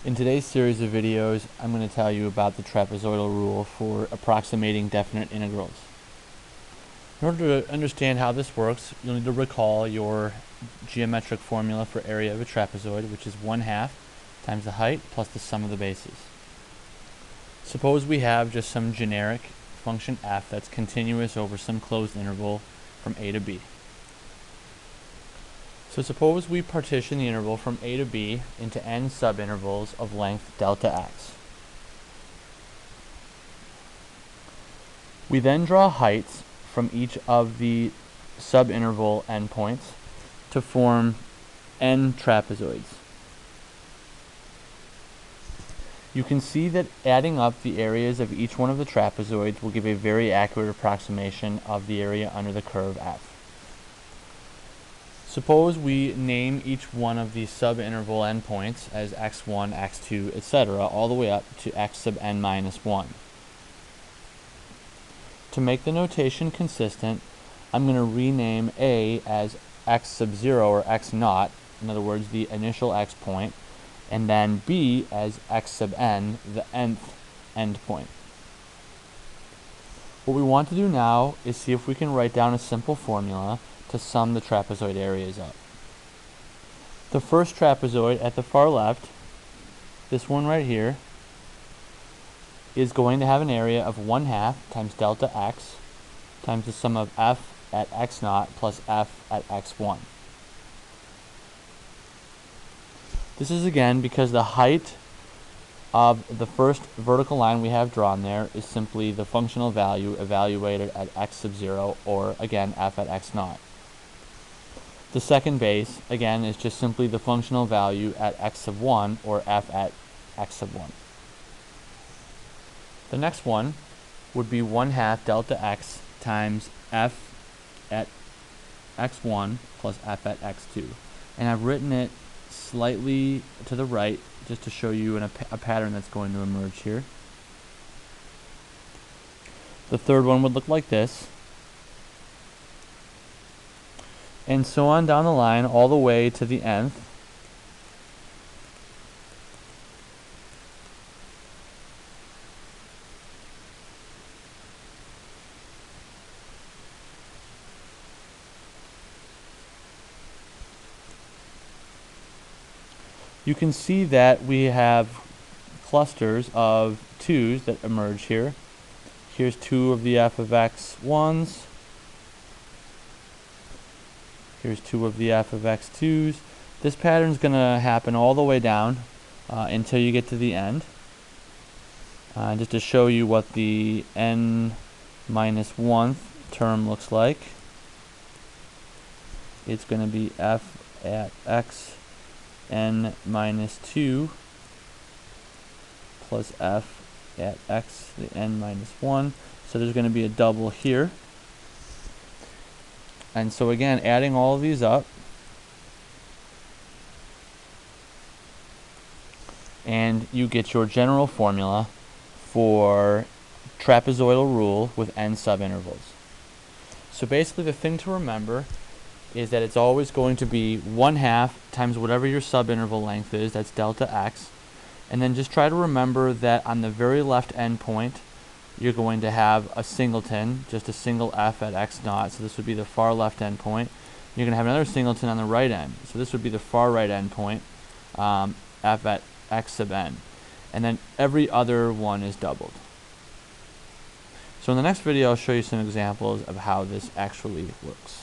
In today's series of videos, I'm going to tell you about the trapezoidal rule for approximating definite integrals. In order to understand how this works, you'll need to recall your geometric formula for area of a trapezoid, which is 1/2 times the height plus the sum of the bases. Suppose we have just some generic function f that's continuous over some closed interval from a to b. So suppose we partition the interval from a to b into n subintervals of length delta x. We then draw heights from each of the subinterval endpoints to form n trapezoids. You can see that adding up the areas of each one of the trapezoids will give a very accurate approximation of the area under the curve f. Suppose we name each one of these subinterval endpoints as x1, x2, etc., all the way up to x sub n minus 1. To make the notation consistent, I'm going to rename A as x sub 0 or x naught, in other words, the initial x point, and then B as x sub n, the nth endpoint. What we want to do now is see if we can write down a simple formula to sum the trapezoid areas up. The first trapezoid at the far left, this one right here, is going to have an area of 1/2 times delta x times the sum of f at x naught plus f at x1. This is again because the height of the first vertical line we have drawn there is simply the functional value evaluated at x sub 0, or again f at x naught. The second base, again, is just simply the functional value at x sub 1, or f at x sub 1. The next one would be 1/2 delta x times f at x1 plus f at x2. And I've written it slightly to the right just to show you a pattern that's going to emerge here. The third one would look like this. And so on down the line all the way to the nth. You can see that we have clusters of 2's that emerge here. Here's 2 of the f of x1's. Here's 2 of the f of x2's. This pattern is going to happen all the way down until you get to the end. Just to show you what the n minus 1th term looks like, it's going to be f at x n minus 2 plus f at x the n minus 1. So there's going to be a double here. And so again, adding all of these up, and you get your general formula for trapezoidal rule with n subintervals. So basically the thing to remember is that it's always going to be 1/2 times whatever your subinterval length is, that's delta x, and then just try to remember that on the very left endpoint you're going to have a singleton, just a single f at x naught, so this would be the far left endpoint. You're going to have another singleton on the right end, so this would be the far right endpoint, f at x sub n, and then every other one is doubled. So in the next video I'll show you some examples of how this actually works.